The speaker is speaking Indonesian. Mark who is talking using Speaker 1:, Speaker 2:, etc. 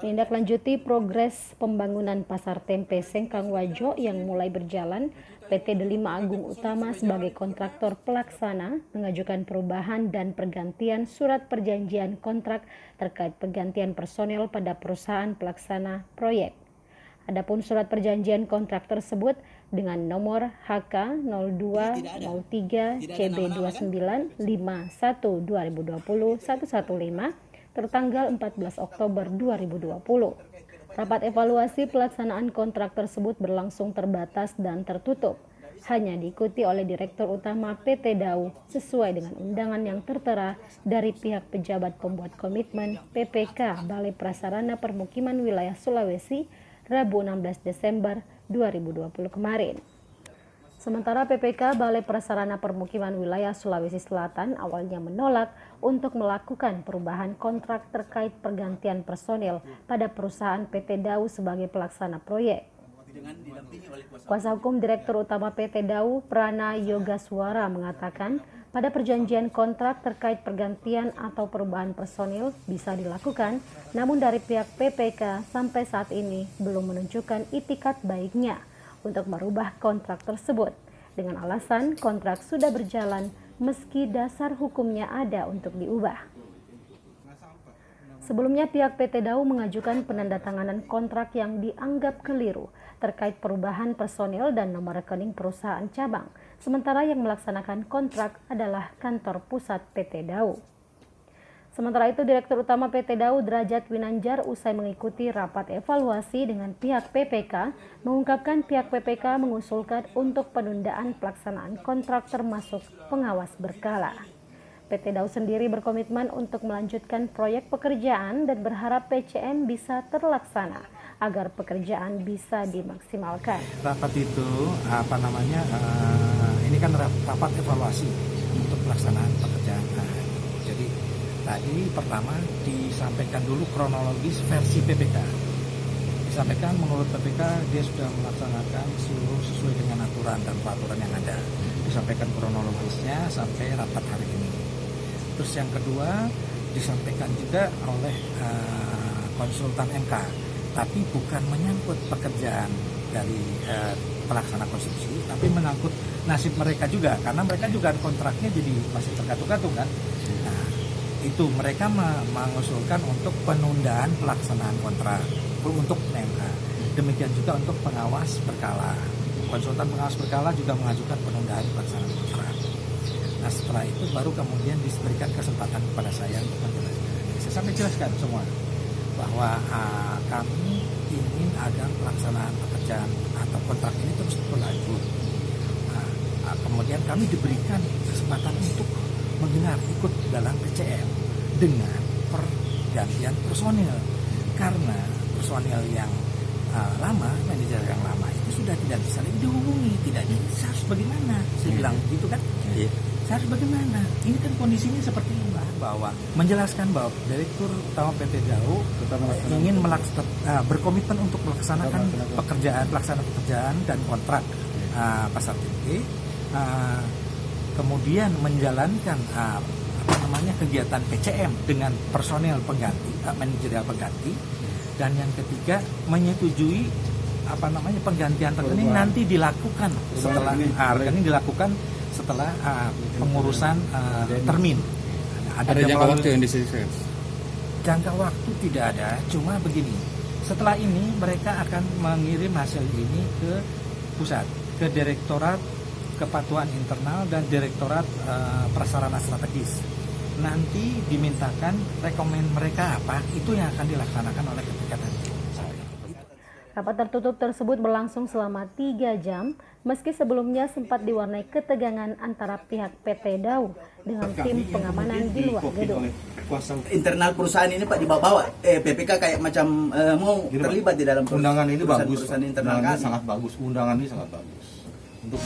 Speaker 1: Menindaklanjuti progres pembangunan Pasar Tempe Sengkang-Wajo yang mulai berjalan, PT Delima Agung Utama sebagai kontraktor pelaksana mengajukan perubahan dan pergantian surat perjanjian kontrak terkait pergantian personel pada perusahaan pelaksana proyek. Adapun surat perjanjian kontrak tersebut dengan nomor HK 0203 CB 29 51 2020 115 tertanggal 14 Oktober 2020. Rapat evaluasi pelaksanaan kontrak tersebut berlangsung terbatas dan tertutup. Hanya diikuti oleh Direktur Utama PT Dau sesuai dengan undangan yang tertera dari pihak pejabat pembuat komitmen PPK Balai Prasarana Permukiman Wilayah Sulawesi Rabu 16 Desember 2020 kemarin. Sementara PPK Balai Prasarana Permukiman Wilayah Sulawesi Selatan awalnya menolak untuk melakukan perubahan kontrak terkait pergantian personil pada perusahaan PT Dau sebagai pelaksana proyek. Kuasa hukum Direktur Utama PT Dau, Prana Yogaswara, mengatakan pada perjanjian kontrak terkait pergantian atau perubahan personil bisa dilakukan, namun dari pihak PPK sampai saat ini belum menunjukkan itikat baiknya untuk merubah kontrak tersebut dengan alasan kontrak sudah berjalan meski dasar hukumnya ada untuk diubah. Sebelumnya pihak PT Dau mengajukan penandatanganan kontrak yang dianggap keliru terkait perubahan personil dan nomor rekening perusahaan cabang, sementara yang melaksanakan kontrak adalah kantor pusat PT Dau. Sementara itu, Direktur Utama PT Dau Derajat Winanjar usai mengikuti rapat evaluasi dengan pihak PPK, mengungkapkan pihak PPK mengusulkan untuk penundaan pelaksanaan kontrak termasuk pengawas berkala. PT Dau sendiri berkomitmen untuk melanjutkan proyek pekerjaan dan berharap PCM bisa terlaksana agar pekerjaan bisa dimaksimalkan.
Speaker 2: Rapat itu ini kan rapat evaluasi untuk pelaksanaan pekerjaan. Jadi tadi pertama disampaikan dulu kronologis versi PPK. Disampaikan menurut PPK dia sudah melaksanakan seluruh sesuai dengan aturan dan peraturan yang ada. Disampaikan kronologisnya sampai rapat hari ini. Terus yang kedua disampaikan juga oleh konsultan MK, tapi bukan menyangkut pekerjaan dari pelaksana konstruksi, tapi menyangkut nasib mereka juga, karena mereka juga kontraknya jadi masih tergantung-gantung kan. Nah, itu mereka mengusulkan untuk penundaan pelaksanaan kontrak untuk MK. Demikian juga untuk pengawas berkala. Konsultan pengawas berkala juga mengajukan penundaan pelaksanaan kontrak. Nah, setelah itu baru kemudian diberikan kesempatan kepada saya untuk menjelaskan. Saya sampai jelaskan semua bahwa kami ingin agar pelaksanaan pekerjaan atau kontrak ini terus berlanjut. Kemudian kami diberikan kesempatan untuk mendengar ikut dalam PCM dengan pergantian personil, karena personil yang lama, manajer yang lama itu sudah tidak bisa lagi dihubungi, tidak bisa, harus bagaimana? Saya bilang gitu kan? Iya. Harus bagaimana? Ini kan kondisinya seperti ini, bahwa menjelaskan bahwa Direktur Utama PT Dau ingin berkomitmen untuk melaksanakan pelaksanaan pekerjaan dan kontrak Pasar Tempe, kemudian menjalankan kegiatan PCM dengan personel pengganti, manajerial pengganti, dan yang ketiga menyetujui penggantian rekening nanti dilakukan setelah rekening dilakukan setelah pengurusan termin.
Speaker 3: Ada jangka waktu yang disisir?
Speaker 2: Jangka waktu tidak ada, cuma begini. Setelah ini mereka akan mengirim hasil ini ke pusat, ke Direktorat Kepatuhan Internal dan Direktorat Prasarana Strategis. Nanti dimintakan rekomen mereka apa, itu yang akan dilaksanakan oleh ketika nanti.
Speaker 1: Rapat tertutup tersebut berlangsung selama 3 jam, meski sebelumnya sempat diwarnai ketegangan antara pihak PT Dau dengan tim pengamanan di luar gedung.
Speaker 4: Internal perusahaan ini Pak dibawa PPK kayak macam mau terlibat di dalam
Speaker 5: undangan ini bagus,
Speaker 4: internal
Speaker 5: undangan sangat bagus, undangan ini sangat bagus untuk